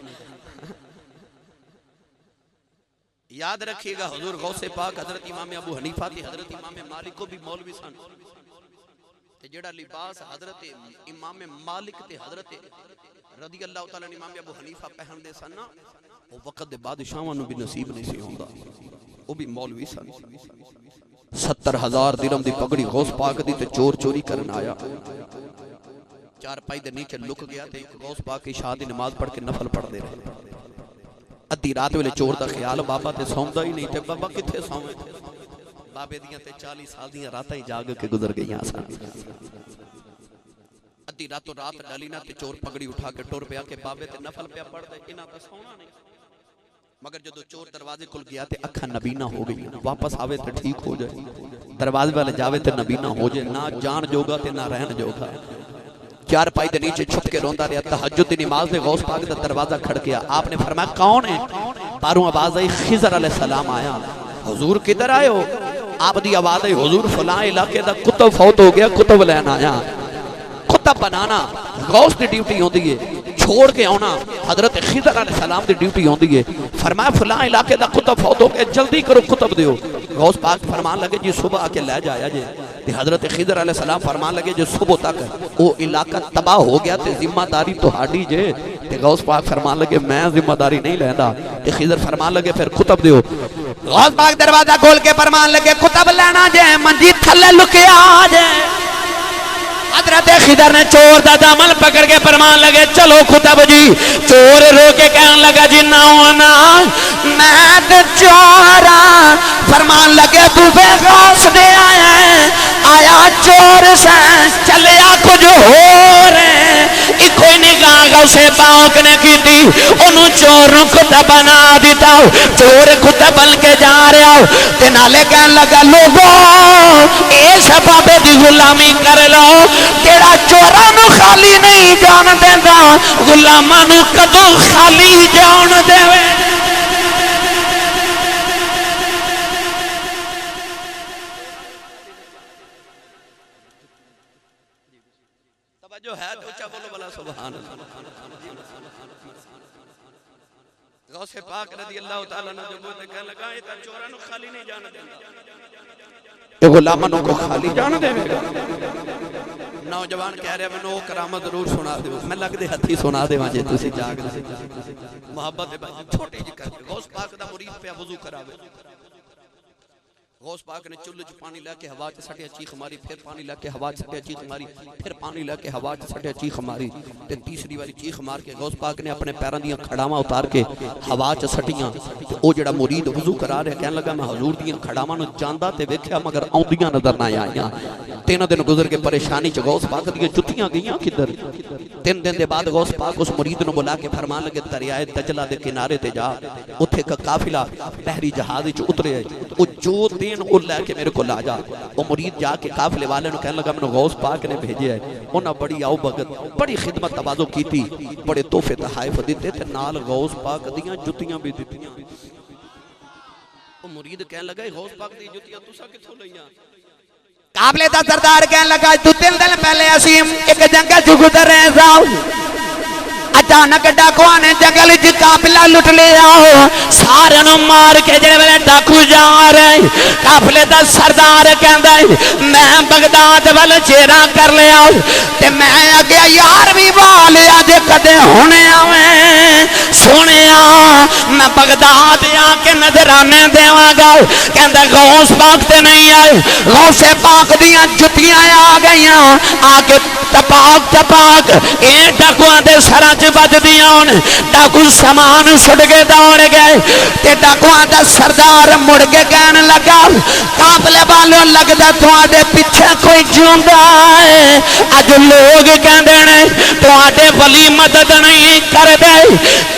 याद रखिएगा हुजूर गौसे पाक हजरत इमाम अबू हनीफा ते हजरत इमाम मालिक को भी मौलवी सन। ते जेड़ा लिबास हजरत इमाम मालिक ते हजरत रदी अल्लाह तआला ने इमाम अबू हनीफा पहनदे सन ना वो वक्त दे बादशाहां नूं भी नसीब नहीं सी होंदा। वो भी मौलवी सन। 70,000 दिरहम दी पगड़ी गौस पाक दी ते चोर चोरी करन आया। चार पाई दे नीचे लुक गया ते गौस पाक की इशा दी नमाज पढ़ के नफल पढ़दे रहे। अद्धी रात वेले चोर दा ख्याल बाबा ते सौंदा ही नहीं ते बाबा किथे सौवे। बाबे दियां ते 40 साल दियां रातां ही जाग के गुजर गईयां सन। अद्धी रातों रात डली ना ते चोर पगड़ी उठा के टुर पिया के बाबे ते नफल पिया पढ़दे इन्हां दा सोना नहीं। मगर जदों चोर दरवाजे खुल गया ते अखां नबीना हो गई। वापस आवे ते ठीक हो जाए दरवाजे वाले जावे ते नबीना हो जाए ना जान जोगा ते ना रहन जोगा। चार पाई दे नीचे छुप के रोंदा रहा। तहज्जुद दी नमाज में गौस पाक दा दरवाजा खड़किया। आपने फरमाया कौन है? बाहरों आवाज आई खिजर अलैहि सलाम आया। हुजूर किधर आए हो? आप दी आवाज आई हुजूर फलां इलाके दा कुतुब फौत हो गया कुतुब लैन आया। कुतुब बनाना गौस की ड्यूटी होंदी है। छोड़ के आना हजरत खिजर अलैहि सलाम की ड्यूटी होंदी है। फरमाया फलां इलाके दा कुतुब फौत हो गया जल्दी करो कुतुब दियो। गौस पाक फरमान लगे जी सुबह आके ले जाया जे। हजरत खिजर अलैहि सलाम फरमान लगे जो सुबह तक वो इलाका तबाह हो गया ते जिम्मेदारी तुहाडी जे। ते गौस पाक फरमान लगे मैं जिम्मेदारी नहीं लेंदा। ते खिजर फरमान लगे फिर कुतुब दियो। गौस पाक दरवाजा खोल के फरमान लगे कुतुब लेना जे मंजी थल्ले लुकिया जे। हजरत खिजर ने चोर दा दामन पकड़ के फरमान लगे चलो कुतुब जी। चोर रो के कहने लगा जी ना होना मैं तो चोरा। फरमान लगे तू बेगौस दे आया चोर से चलिया कुछ हो इको निगाह गौसे पाक ने की ओनू चोर नू कुतुब बना दिता। चोर कुतुब बन के जा रहा ते नाले कहन लगा लोगो इस बाबे दी गुलामी कर लो तेरा चोरा नू खाली नहीं जान देंदा गुलामां नू कदों खाली जान देवे। जो है तो ऊंचा बोलो भला सुभान अल्लाह। गौसे पाक रज़ी अल्लाह तआला ने जो बोलते कहने लगा ये तो चोरां नु खाली नहीं जाने देगा ये गुलामां को खाली जाने देगा। नौजवान कह रहे मैनू करामत जरूर सुना दो। मैं लगदे हथी सुना देवां जे तुसी जाग मोहब्बत दे भाई छोटी जी कर गौस पाक दा मुरीद पे वुजू करावे। गौस पाक ने चुल्ह च पानी लेके हवा च सटिया चीख मारी फिर पानी लेके हवा च सटिया चीख मारी फिर पानी लेके हवा च सटिया चीख मारी ते तीसरी बारी चीख मार के गौस पाक ने अपने पैरों दी खड़ावां उतार के हवा च सटियां ते ओ जेड़ा मुरीद वुजू करा रहा कहने लगा मैं हजूर दी खड़ावां नूं जांदा ते वेख्या मगर आउंदियां नजर ना आईयां। 3 दिन गुजर के परेशानी च गौस पाक दी जुत्तियां गईयां किधर। 3 दिन के बाद गौस पाक उस मुरीद नूं बुला के फरमान लगे दरियाए दजला दे किनारे ते जा उत्थे एक काफिला बहरी जहाज च उतरे ओ जो ओ लैके मेरे को आ जा। वो मुरीद जाके काफिले वाले ने कहने लगा मैंने गौस पाक ने भेजे है। उन्हें बड़ी आओ भगत बड़ी खिदमत तवाज़ो की बड़े तोहफे तहाइफ दिते ते नाल गौस पाक दियां जुत्तियां भी दित्तियां। वो मुरीद कहने लगा गौस पाक दी जुत्तियां तुसा कित्थों लईयां? काफिले दा सरदार कहने लगा 2-3 दिन पहले असीं एक जंगल च गुजर रहे सां अचानक डाकुआ ने जंगल च काफिला लुट लिया। सारे मार के जेड़े वेले डाकू जा रहे काफिले दा सरदार कहंदा मैं बगदाद वाल चेहरा कर लिया ते मैं अगे यार भी वाल जे कदे होने आवे सोने मैं बगदाद आके नजराने देवांगा। कहंदा गौस पाक ते नहीं आए, गौसे पाक दियां जुतियां आ गईयां, आके टपाक टपाक ए डाकुआं दे सरां च बजदियां होण। डाकू समान सुट के दौड़ गए ते डाकुआं दा सरदार मुड़ के कहन लगा, काफले वालों लगदा तुहाडे पिछे कोई जिंदा है। अज लोग कहंदे ने तुहाडे वली मदद नहीं करदे,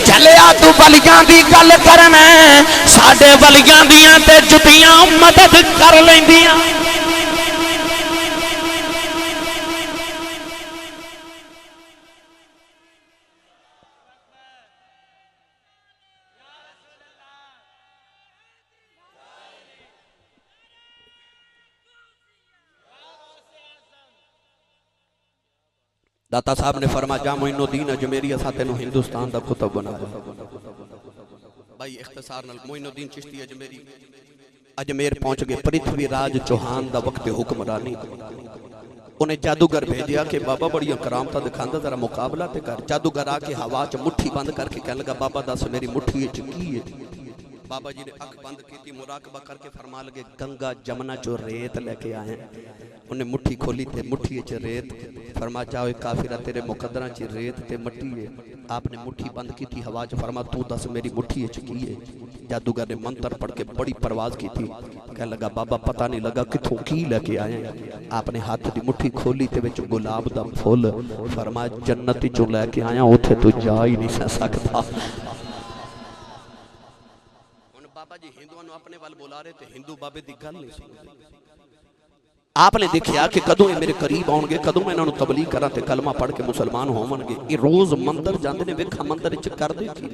चलिया तू वलियां दी गल करना, साडे वलियां दियां ते जुतियां मदद कर लैंदियां। दाता साहब ने फरमा जा मोइनुद्दीन अजमेरी असा तेनू हिंदुस्तान का कुतुब बना भाई। इख्तिसार नाल मोइनुद्दीन चिश्ती अजमेरी अजमेर पहुंच गए। पृथ्वीराज चौहान का वक्त हुक्मरानी, उन्हें जादूगर भेजा कि बाबा बड़िया करामत दिखांदा, जरा मुकाबला ते कर। जादूगर आके हवा च मुट्ठी बंद करके कह लगा, बाबा दस मेरी मुट्ठी च की है। बाबा जी ने अख बंद की, मुराकबा करके फरमा लगे, गंगा जमुना चो रेत लेके आए। उन्हें मुट्ठी खोली ते मुट्ठी च रेत, फरमा जाओ काफिरा तेरे मुकद्दरा च रेत ते मट्टी है। आपने मुट्ठी बंद की थी हवा च, फरमा तू दस मेरी मुट्ठी च की है। जादूगर ने मंत्र पढ़ के बड़ी परवाज की थी, कह लगा बाबा पता नहीं लगा किथों की लेके आए। आपने हाथ की मुट्ठी खोली ते विच गुलाब दा फुल, फरमा जन्नत चो लैके आया, उथे तू जा ही नहीं सकता। बाबा जी हिंदुओं अपने वाल बुला रहे थे, हिंदू बाबे की गल नहीं सुनते। आपने देखा कि कदों ये मेरे करीब आउणगे, कदों मैं इन्हां नूं तबलीग करां ते कलमा पढ़ के मुसलमान होवणगे। ये रोज मंदिर जांदे ने, वेखा मंदिर च करदे की।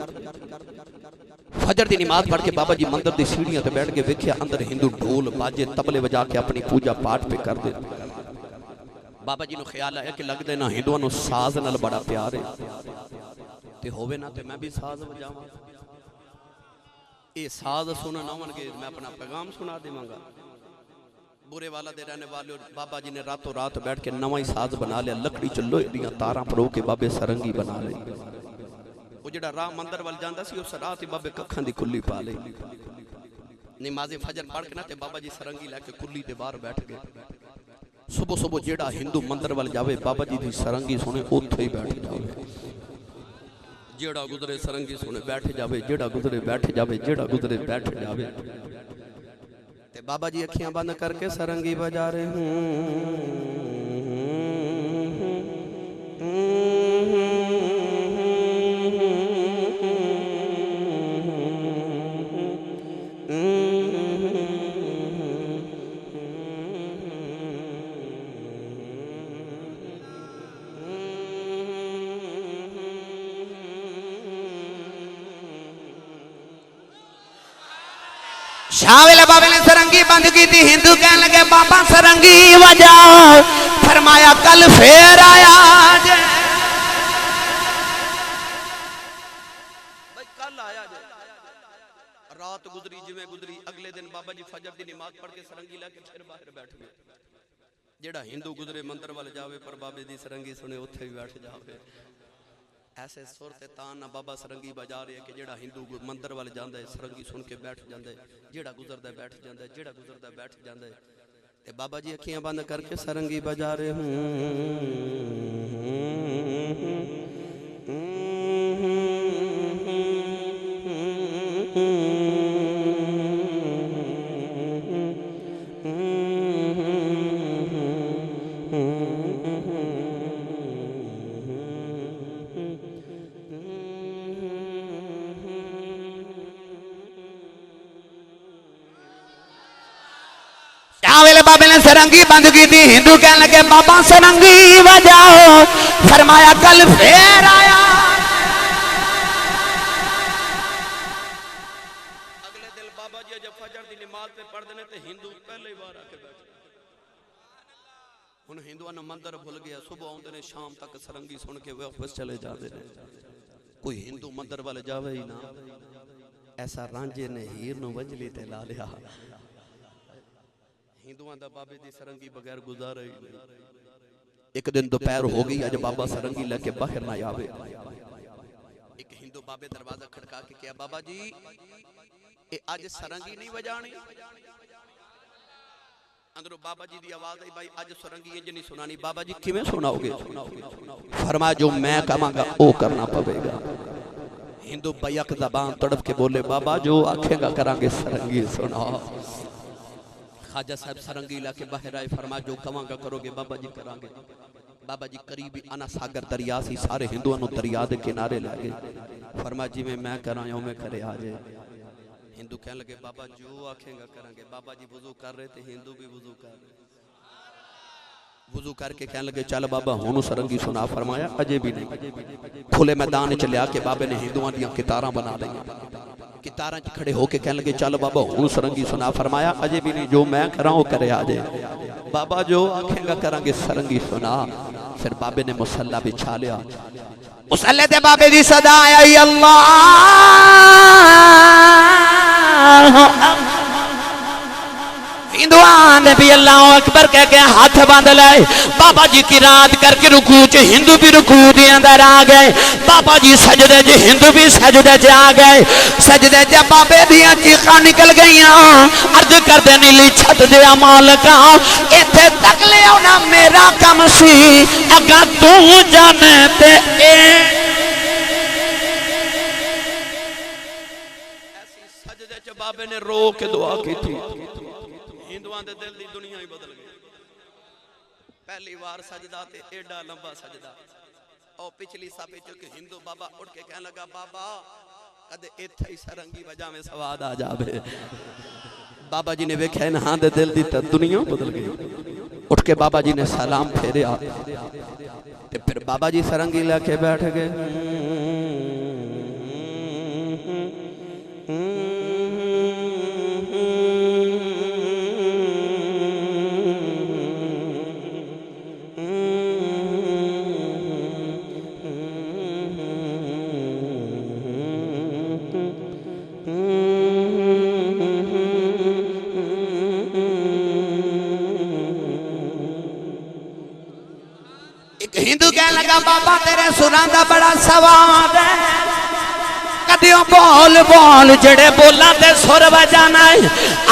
फजर की नमाज पढ़ के बाबा जी मंदिर की सीढ़ियां ते बैठ के वेख्या, अंदर हिंदू ढोल बाजे तबले वजा के अपनी पूजा पाठ पे करदे। बाबा जी नूं ख्याल आया कि लगदे ना हिंदुओं नूं साज नाल बड़ा प्यार है, ते होवे ना ते मैं भी साज वजावां। ये साज सुनन आउणगे, मैं अपना पैगाम सुना देवांगा। बुरे वाला दे रहने वाले बाबा जी ने रातों रात बैठ के नवा ही साज बना लिया। लकड़ी च लोहे दी तारां परो के बाबे सरंगी बना ली। वो जिहड़ा राह मंदिर वाल जांदा सी, उस राह ते बाबे कखां दी कुल्ली पा ली। नमाज़े फजर पढ़ के ना ते बाबा जी सरंगी लैके कुल्ली दे बाहर बैठ गए। सुबह सुबह जिहड़ा हिंदू मंदिर वाल जावे, बाबा जी दी सरंगी सुने उत्थे ही बैठ जावे। जेड़ा गुजरे सरंगी सुने बैठ जावे, जेड़ा गुजरे बैठ जावे, जेड़ा गुजरे बैठ जावे। ते बाबा जी अखियां बंद करके सरंगी बजा रहे शाहवेले बाबे ने सरंगी बंद की थी। हिंदू कहने लगे बाबा सरंगी बजाओ, फरमाया कल फिर आया जे। भाई कल आया जे, रात गुजरी जिवें गुजरी, अगले दिन बाबा जी फजर की नमाज पढ़ के सरंगी लेके फिर बाहर बैठ गए। जेड़ा हिंदू गुजरे मंदिर वाल जावे पर बाबे दी सरंगी सुने उत्थे भी बैठ जावे। ऐसे सुर ते तान ना बाबा सरंगी बजा रहे हैं कि जेड़ा हिंदू मंदिर वाल जांदा है सरंगी सुन के बैठ जांदा है, जेड़ा गुजरदा बैठ जांदा है, जेड़ा गुजरदा बैठ जांदा है। ते बाबा जी अखियां बंद करके सरंगी बजा रहे बाबे ने सरंगी बंद की थी। हिंदू कहने लगे बाबा सरंगी बजाओ, फरमाया कल फिर आया। अगले दिन बाबा जी जब फजर की नमाज पे पढ़ते हैं तो हिंदू पहले ही बाहर आके बैठे। हुण हिंदुओं ने मंदिर भुल गया, सुबह आउंदे ने शाम तक सरंगी सुन के वापस चले जाते हैं। कोई हिंदू मंदिर वाले जावे ही ना। ऐसा रांझे ने हीर नूं वंजली ते ला लिया। हिंदुओं का बाबे की सरंगी बगैर गुजारा ही नहीं। एक दिन दोपहर हो गई, अज बाबा सरंगी लेके बाहर ना आवे। एक हिंदू बाबे दरवाजा खड़का के कहा बाबा जी अज सरंगी नहीं बजानी अंदरों बाबा जी की आवाज आई भाई अज सरंगी इंज नहीं सुनानी बाबा जी किवें सुनाओगे फरमाया जो मैं कहांगा वो करना पवेगा हिंदू बैक ज़बान तड़प के बोले बाबा जो आखेगा करांगे सरंगी सुना ख्वाजा साहब सरंगी लाके बाहर आए फरमाया जो कहांगा करोगे बाबा जी करांगे बाबा जी करीब ही आना सागर दरिया सी सारे हिंदुओं को दरिया के किनारे लै गए फरमाया जिवें मैं करा उवें करे आ जाए हिंदू कहने लगे बाबा जो आखेगा करांगे बाबा जी वुजू कर रहे थे हिंदू भी वुजू कर रहे वुजू करके कहने लगे चल बाबा हुण सरंगी सुना फरमाया अजे भी नहीं खुले मैदान च लिया के बाबे ने हिंदुओं दी कितारां बना दी कितारां च खड़े होके कहने लगे चल बाबा हुण सरंगी सुना फरमाया अजे भी नहीं जो मैं करा वो करे आ जाए बाबा जो आखेगा करांगे सरंगी सुना फिर बाबे ने मुसल्ला बिछा लिया मुसल्ले ते बाबे दी सदा आई अल्लाह हिंदुआन भी अल्लाह अकबर कह के हाथ बांध लाए बाबा जी की रात करके रुकू च हिंदू भी रुकू दे अंदर आ गए बाबा जी सजदे च हिंदू भी सजदे च आ गए सजदे च बाबे दियां चीखां निकल गईयां अर्ज करदे नीली छत दे मालका इत्थे तक ले आना मेरा काम सी अगर तू जाने ते ऐसी सजदे च बाबे ने रो के दुआ की थी हिंदुआं दे दिल दी दुनिया ही बदल गई पहली बार सजदा ते एडा लंबा सजदा और पिछली साफे च हिंदू बाबा उठ के कहने लगा बाबा कदे इत्थे ही सरंगी बजावे सवाद आ जावे बाबा जी ने वेख्या इन्हां दे दिल दी दुनिया बदल गई उठ के बाबा जी ने सलाम फेरिया ते फिर बाबा जी सरंगी लेके बैठ गए हिंदू कह लगा बाबा तेरे सुरां दा बड़ा सवाद है कदियों बोल बोल जड़े बोला ते सुर बजाना है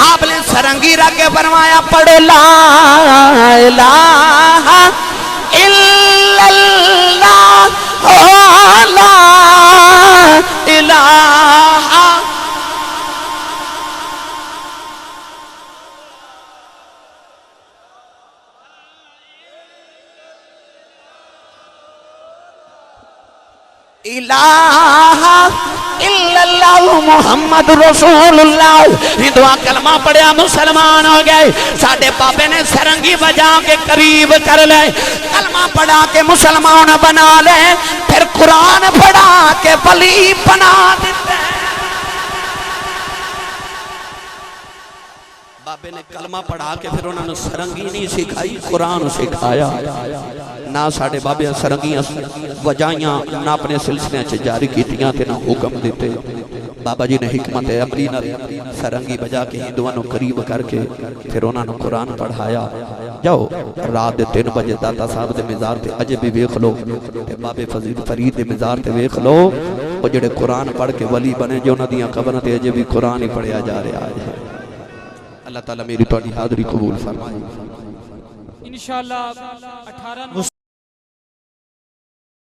आपने सरंगी रख के फरमाया पढ़ो ला इलाहा इल्लल्लाह ला इलाहा इलाहा इल्लल्लाह मुहम्मद रसूलुल्लाह हिंदुआ कलमा पढ़िया मुसलमान हो गए साडे बाबे ने सरंगी बजा के करीब कर ले कलमा पढ़ा के मुसलमान बना ले फिर कुरान पढ़ा के वली बना देते बाबे ने कलमा पढ़ा के फिर उन्होंने सरंगी नहीं सिखाई कुरान सिखाया ना साडे बाबे सरंगियां वजाइयां ना अपने सिलसिले च जारी कीतियां ते ना हुक्म दिते बाबा जी ने हिकमत अमली नाल सरंगी बजा के हिंदुआं नूं करीब करके फिर उन्होंने कुरान पढ़ाया जाओ रात दे 3 बजे दाता साहब दे मज़ार ते अजे भी वेख लो ते बाबे फजील फरीद दे मज़ार ते वेख लो वो जेड़े कुरान पढ़ के वली बने जो उन्हां दियां कब्रां ते अजे भी कुरान ही पढ़िया जा रहा है अल्लाह ताला मेरी तुहाडी हाज़री कबूल फरमाए इंशाअल्लाह 18